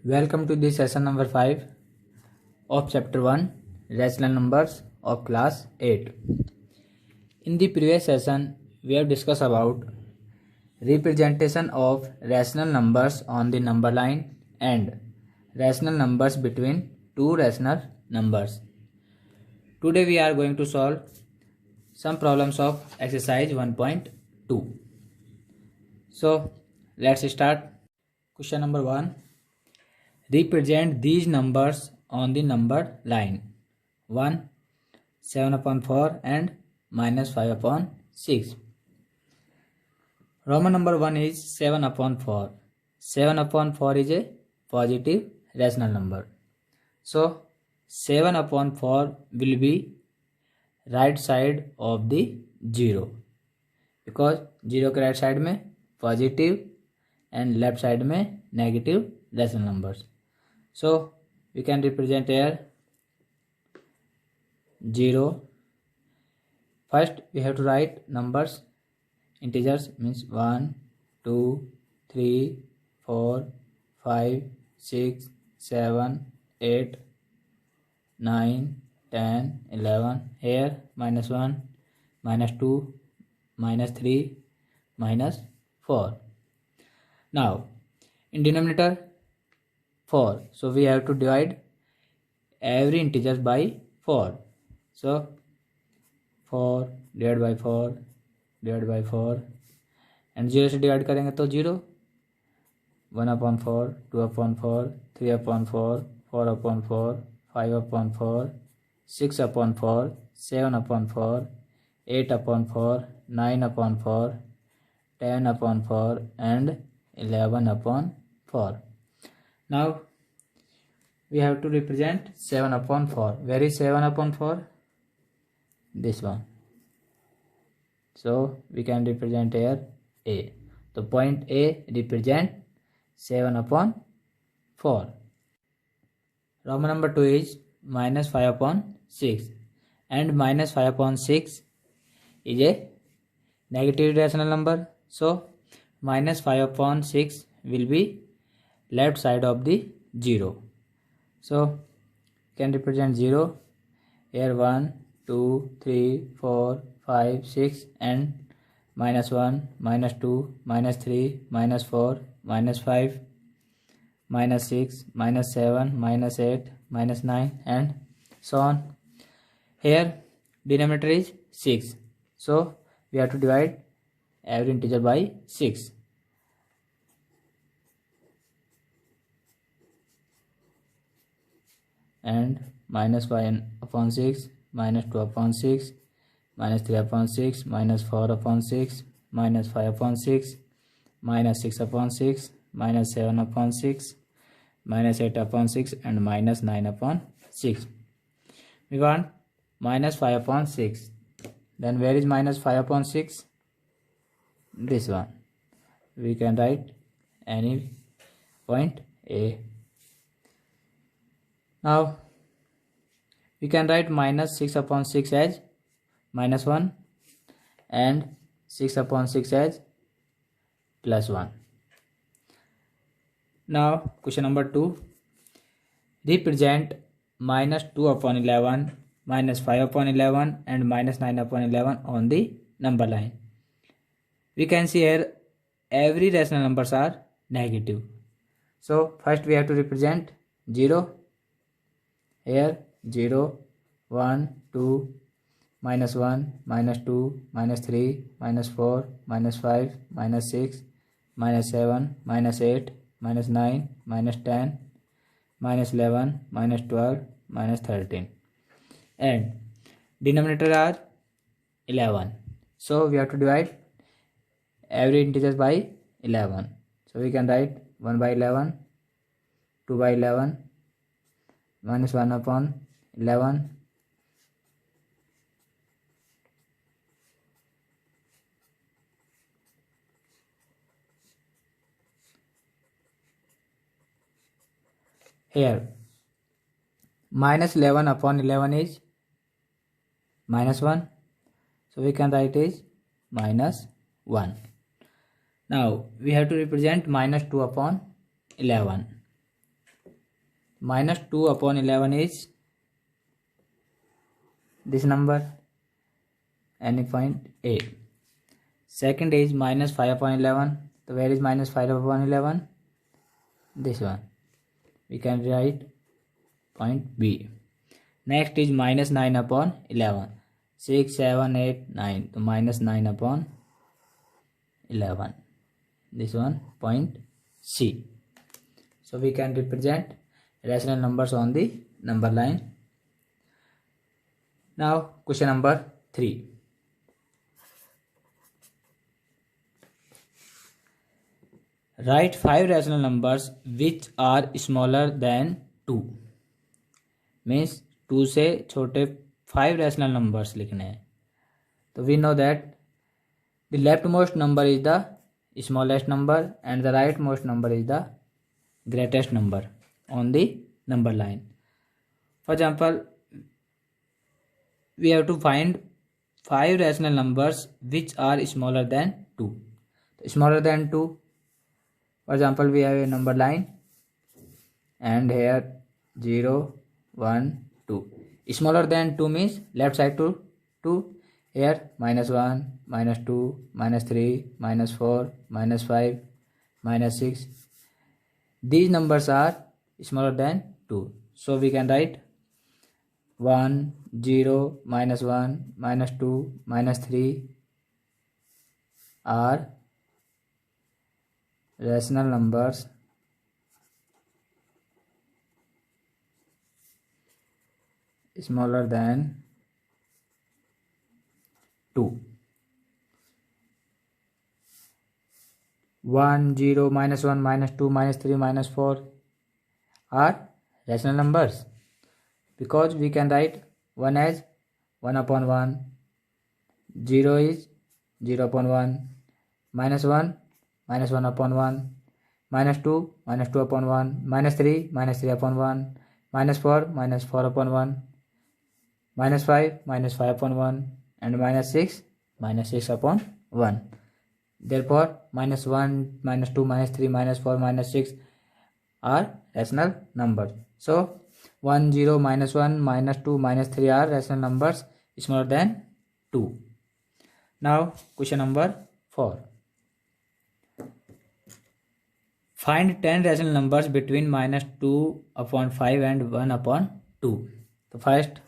Welcome to this session number 5 of chapter 1 rational numbers of class 8. In the previous session we have discussed about representation of rational numbers on the number line and rational numbers between two rational numbers. Today we are going to solve some problems of exercise 1.2. So let's start. Question number 1. Represent these numbers on the number line. 1, 7/4 and -5/6. Roman number 1 is 7/4. 7/4 is a positive rational number. So 7/4 will be right side of the 0 because 0 के right side में positive and left side में negative rational numbers. So we can represent here 0. First we have to write numbers, integers means 1, 2, 3, 4, 5, 6, 7, 8, 9, 10, 11. Here -1, -2, -3, -4. Now in denominator 4, so we have to divide every integer by 4. So 4 divided by 4 divided by 4 and 0 से divide करेंगे तो 0. 1/4, 2/4, 3/4, 4/4, 5/4, 6/4, 7/4, 8/4, 9/4, 10/4 and 11/4. Now we have to represent 7/4. Where is 7/4? This one. So we can represent here A. So point A represent 7/4. Roman number 2 is -5/6 and -5/6 is a negative rational number. So -5/6 will be left side of the 0. So can represent 0 here. 1, 2, 3, 4, 5, 6 and -1, -2, -3, -4, -5, -6, -7, -8, -9 and so on. Here denominator is 6. So we have to divide every integer by 6. And -5/6, -2/6, -3/6, -4/6, -5/6, -6/6, -7/6, -8/6 and -9/6. We want -5/6. Then where is -5/6? This one. We can write any point A. Now we can write -6/6 as -1 and 6/6 as +1. Now question number 2. Represent -2/11, -5/11 and -9/11 on the number line. We can see here every rational numbers are negative. So first we have to represent 0. Here 0, 1, 2, -1, -2, -3, -4, -5, -6, -7, -8, -9, -10, -11, -12, -13 and denominator are 11. So we have to divide every integer by 11. So we can write 1/11, 2/11, -1/11, here -11/11 is -1. So we can write is -1. Now we have to represent -2/11. minus 2 upon 11 is this number, any point A. Second is minus 5 upon 11. So where is minus 5 upon 11? This one. We can write point B. Next is minus 9 upon 11. 6, 7, 8, 9. So minus 9 upon 11. This one point C. So we can represent rational numbers on the number line. Now question number 3. Write 5 rational numbers which are smaller than 2. Means 2 से छोटे 5 rational numbers लिखने हैं. तो we know that the leftmost number is the smallest number and the rightmost number is the greatest number on the number line. For example, we have to find 5 rational numbers which are smaller than 2. Smaller than 2, for example, we have a number line and here 0, 1, 2. Smaller than 2 means left side to 2. Here minus 1, minus 2, minus 3, minus 4, minus 5, minus 6. These numbers are smaller than 2. So we can write 1, 0, minus 1, minus 2, minus 3 are rational numbers smaller than 2. 1, 0, minus 1, minus 2, minus 3, minus 4 are rational numbers because we can write 1 as 1 upon 1, 0 is 0 upon 1, minus 1, minus 1 upon 1, minus 2, minus 2 upon 1, minus 3, minus 3 upon 1, minus 4, minus 4 upon 1, minus 5, minus 5 upon 1, and minus 6, minus 6 upon 1. Therefore, minus 1, minus 2, minus 3, minus 4, minus 6 are rational numbers. So, 1, 0, minus 1, minus 2, minus 3 are rational numbers smaller than 2. Now, question number 4. Find 10 rational numbers between minus 2 upon 5 and 1 upon 2. So, first,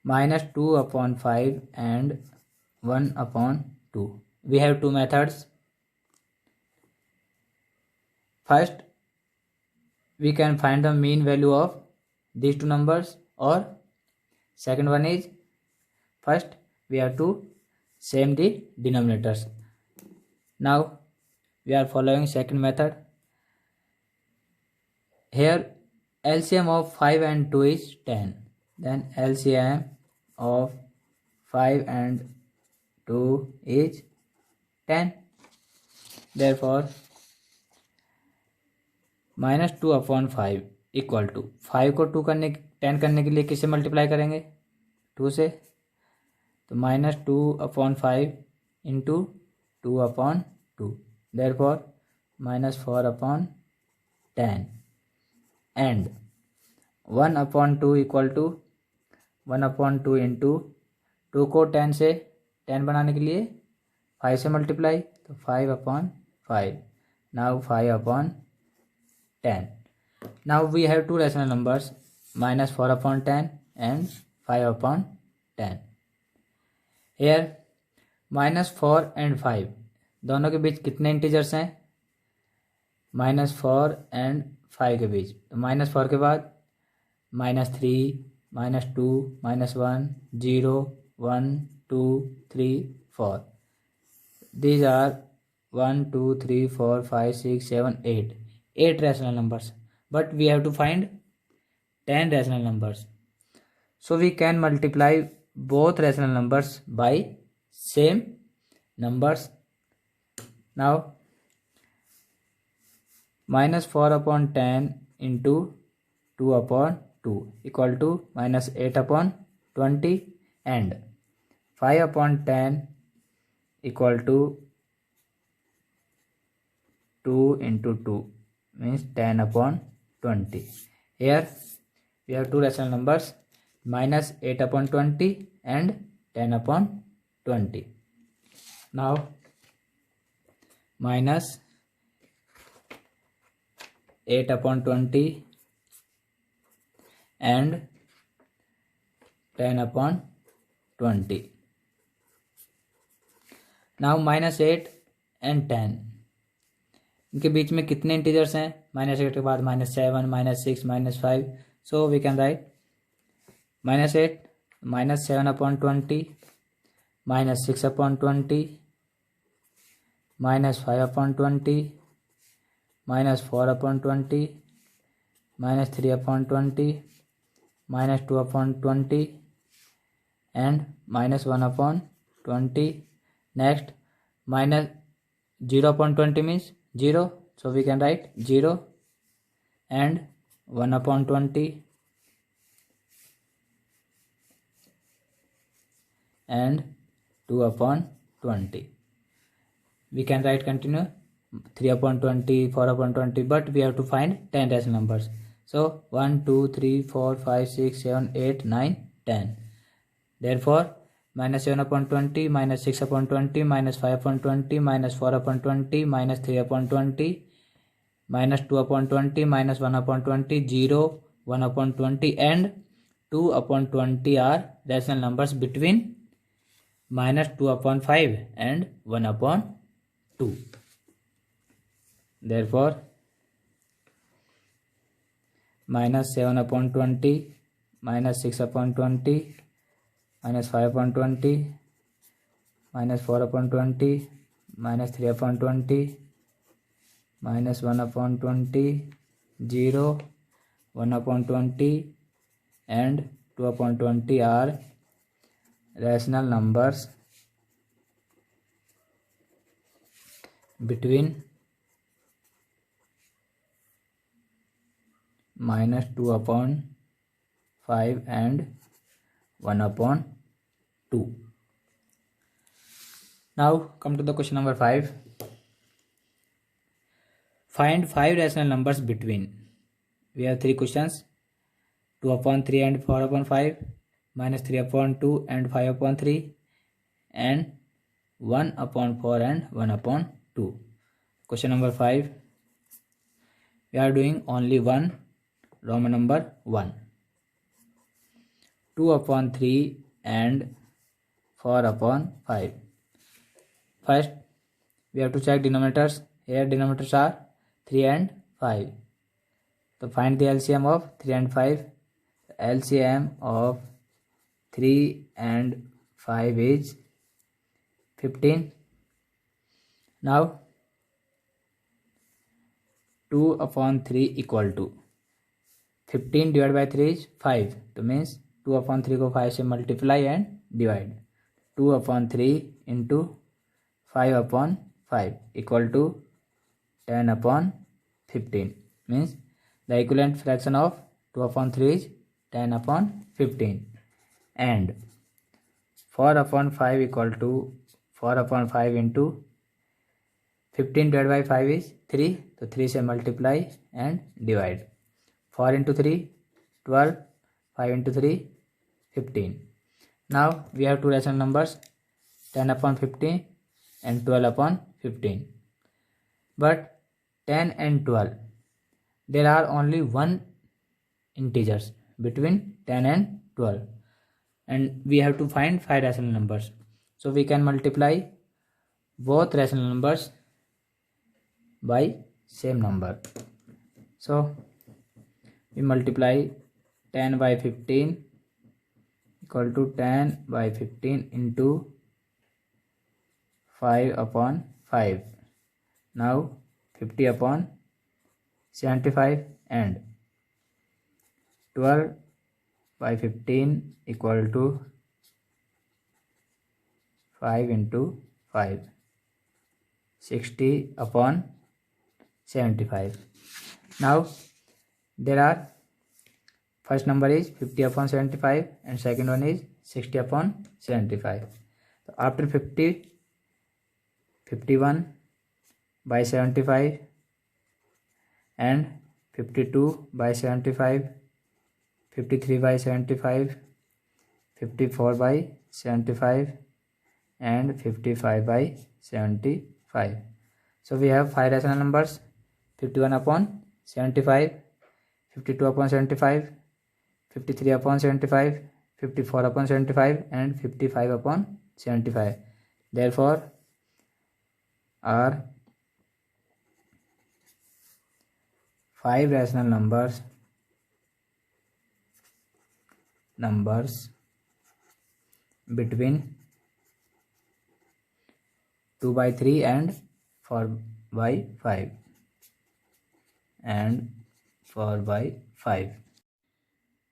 minus 2 upon 5 and 1 upon 2. We have two methods. First, we can find the mean value of these two numbers, or second one is, first we have to same the denominators. Now we are following second method. Here LCM of 5 and 2 is 10. Then LCM of 5 and 2 is 10. Therefore, minus 2 upon 5 equal to 5 को 10 करने के लिए किससे multiply करेंगे? 2 से. तो minus 2 upon 5 into 2 upon 2. Therefore minus 4 upon 10 and 1 upon 2 equal to 1 upon 2 into 2 को 10 से 10 बनाने के लिए 5 से मल्टीप्लाई, तो 5 upon 5. Now 5 upon 10. Now we have two rational numbers, minus 4 upon 10 and 5 upon 10. Here minus 4 and 5 दोनों के बीच कितने इंटीजर्स हैं? माइनस 4 एंड 5 के बीच. तो माइनस 4 के बाद minus 3, minus 2, minus 1, 0, 1, 2, 3, 4. These are 1, 2, 3, 4, 5, 6, 7, 8. 8 rational numbers. But we have to find 10 rational numbers. So we can multiply both rational numbers by same numbers. Now minus 4 upon 10 into 2 upon 2 equal to minus 8 upon 20 and 5 upon 10 equal to 2 into 2 means 10 upon 20. Here we have two rational numbers, minus 8 upon 20 and 10 upon 20. Now minus 8 upon 20 and 10 upon 20. Now minus 8 and 10, इनके बीच में कितने integers हैं? Minus 8 के बाद minus 7, minus 6, minus 5. So we can write minus 8 minus 7 upon 20, minus 6 upon 20, minus 5 upon 20, minus 4 upon 20, minus 3 upon 20, minus 2 upon 20 and minus 1 upon 20. Next minus 0 upon 20 means 0, so we can write 0 and 1 upon 20 and 2 upon 20. We can write continue 3 upon 20, 4 upon 20, but we have to find 10 rational numbers. So 1, 2, 3, 4, 5, 6, 7, 8, 9, 10. Therefore minus 7 upon 20, minus 6 upon 20, minus 5 upon 20, minus 4 upon 20, minus 3 upon 20, minus 2 upon 20, minus 1 upon 20, 0, 1 upon 20 and 2 upon 20 are rational numbers between minus 2 upon 5 and 1 upon 2. Therefore minus 7 upon 20, minus 6 upon 20, minus 5 upon 20, minus 4 upon 20, minus 3 upon 20, minus 1 upon 20, 0, 1 upon 20 and 2 upon 20 are rational numbers between minus 2 upon 5 and 1 upon 2. Now come to the question number 5. Find 5 rational numbers between. We have 3 questions, 2 upon 3 and 4 upon 5, minus 3 upon 2 and 5 upon 3, and 1 upon 4 and 1 upon 2. Question number 5. We are doing only one Roman number 1. 2 upon 3 and 4 upon 5. First we have to check denominators. Here denominators are 3 and 5. So find the LCM of 3 and 5. The LCM of 3 and 5 is 15. Now 2 upon 3 equal to 15 divided by 3 is 5. So means 2 upon 3 को 5 से multiply and divide. 2 upon 3 into 5 upon 5 equal to 10 upon 15. Means the equivalent fraction of 2 upon 3 is 10 upon 15. And 4 upon 5 equal to 4 upon 5 into 15 divided by 5 is 3. So 3 से multiply and divide. 4 into 3 12, 5 into 3 15. Now we have two rational numbers, 10 upon 15 and 12 upon 15. But 10 and 12, there are only one integers between 10 and 12, and we have to find 5 rational numbers. So we can multiply both rational numbers by same number. So we multiply 10 by 15 equal to 10 by 15 into 5 upon 5. Now 50 upon 75 and 12 by 15 equal to 5 into 5. 60 upon 75. Now there are, first number is 50 upon 75 and second one is 60 upon 75. So after 50, 51 by 75 and 52/75, 53/75, 54/75, and 55/75. So we have 5 rational numbers: 51/75, 52/75, 53/75, 54/75, and 55/75. Therefore, are 5 rational numbers between 2/3 and 4/5 and 4/5.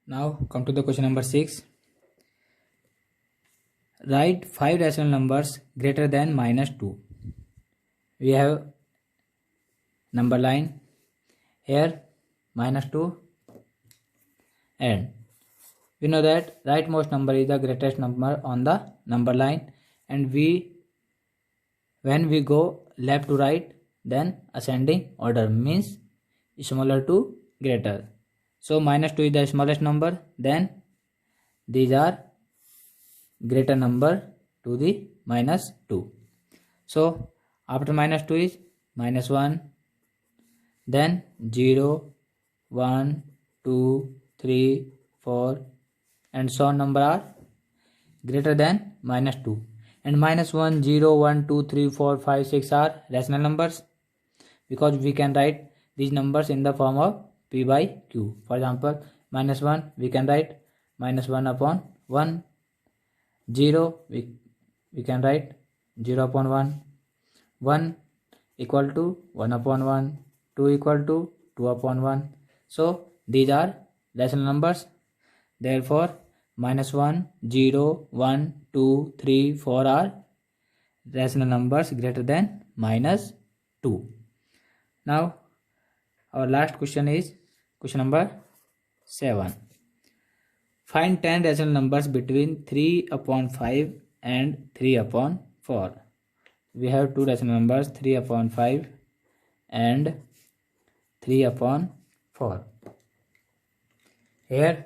Now come to the question number 6. Write 5 rational numbers greater than -2. We have number line here -2, and we know that rightmost number is the greatest number on the number line, and when we go left to right, then ascending order means smaller to greater. So -2 is the smallest number, then these are greater number to the -2. So after -2 is -1, then 0, 1, 2, 3, 4, and so on number are greater than -2. And -1, 0, 1, 2, 3, 4, 5, 6 are rational numbers, because we can write these numbers in the form of p by q. For example, -1 we can write -1/1. 0 we can write 0/1. 1 equal to 1/1. 2 equal to 2/1. So these are rational numbers. Therefore, -1, 0, 1, 2, 3, 4 are rational numbers greater than -2. Now our last question is question number 7. Find 10 rational numbers between 3/5 and 3/4. We have two rational numbers, 3/5 and 3/4. Here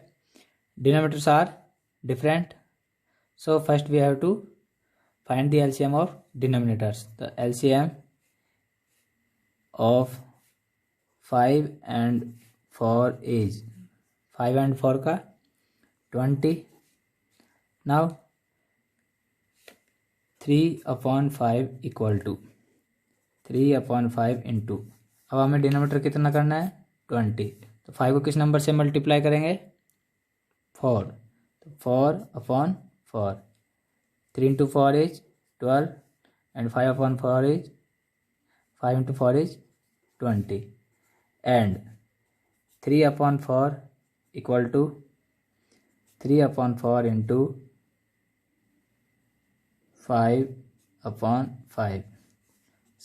denominators are different, so first we have to find the LCM of denominators. The LCM of 5 and 4 is 5 and 4 का 20. Now 3/5 equal to 3/5 into, अब हमें denominator कितना करना है 20, तो 5 को किस number से मल्टीप्लाई करेंगे 4, तो 4/4, 3 into 4 is 12, and 5/4 is 5 into 4 is 20, and 3/4 equal to 3/4 into 5/5.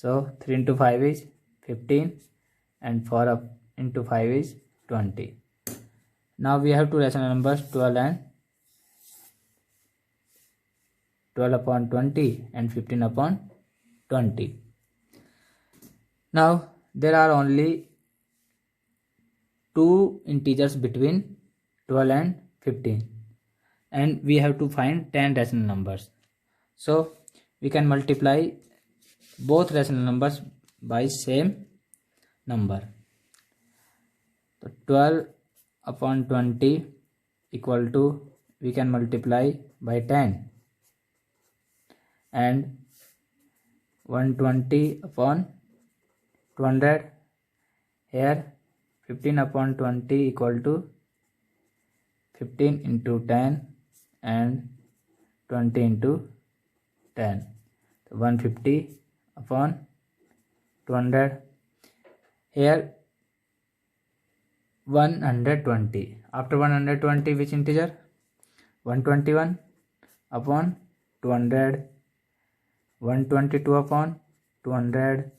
So 3 into 5 is 15, and 4 into 5 is 20. Now we have two rational numbers 12 and 12/20 and 15/20. Now there are only two integers between 12 and 15, and we have to find 10 rational numbers. So we can multiply both rational numbers by same number. So 12/20 equal to, we can multiply by 10, and 120/200. Here 15/20 equal to 15 into 10 and 20 into 10. So 150/200. Here 120. After 120, which integer? 121/200, 122/200,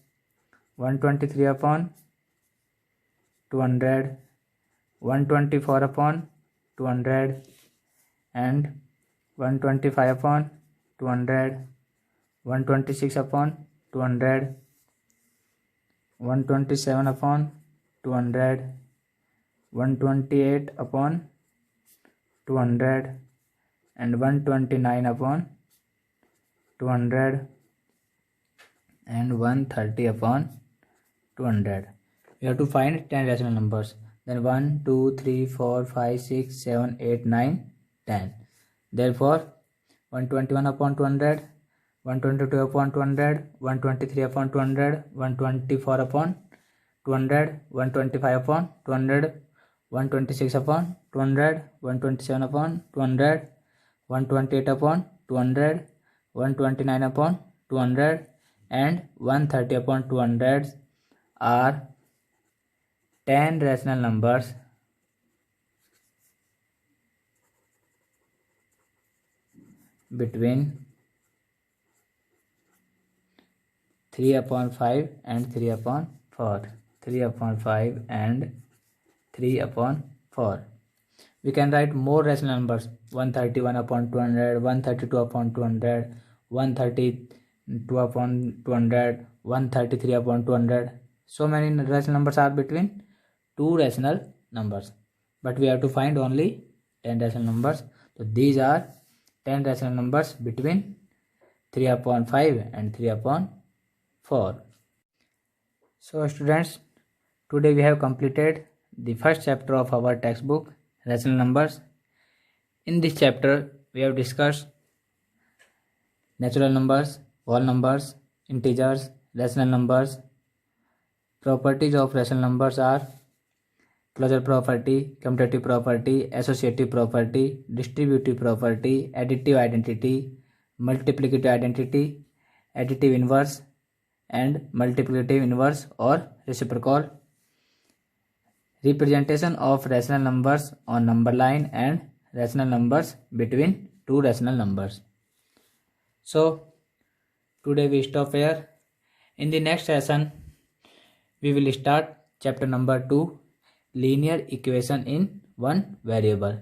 123/200, 124/200, and 125/200, 126/200, 127/200, 128 upon 200 and 129 upon 200 and 130 upon 200. We have to find 10 rational numbers. Then 1, 2, 3, 4, 5, 6, 7, 8, 9, 10. Therefore, 121 upon 200, 122 upon 200, 123 upon 200, 124 upon 200, 125 upon 200, 126 upon 200, 127 upon 200, 128 upon 200, 129 upon 200 and 130 upon 200 are 10 rational numbers between 3 upon 5 and 3 upon 4. 3 upon 5 and 3 upon 4. We can write more rational numbers: 131 upon 200, 132 upon 200, 132 upon 200, 133 upon 200. So many rational numbers are between 2 rational numbers, but we have to find only 10 rational numbers. So these are 10 rational numbers between 3 upon 5 and 3 upon 4. So students, today we have completed the first chapter of our textbook, Rational Numbers. In this chapter, we have discussed natural numbers, whole numbers, integers, rational numbers. Properties of rational numbers are closure property, commutative property, associative property, distributive property, additive identity, multiplicative identity, additive inverse, and multiplicative inverse or reciprocal, representation of rational numbers on number line, and rational numbers between two rational numbers. So today we stop here. In the next session we will start chapter number 2, linear equation in one variable.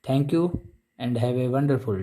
Thank you and have a wonderful day.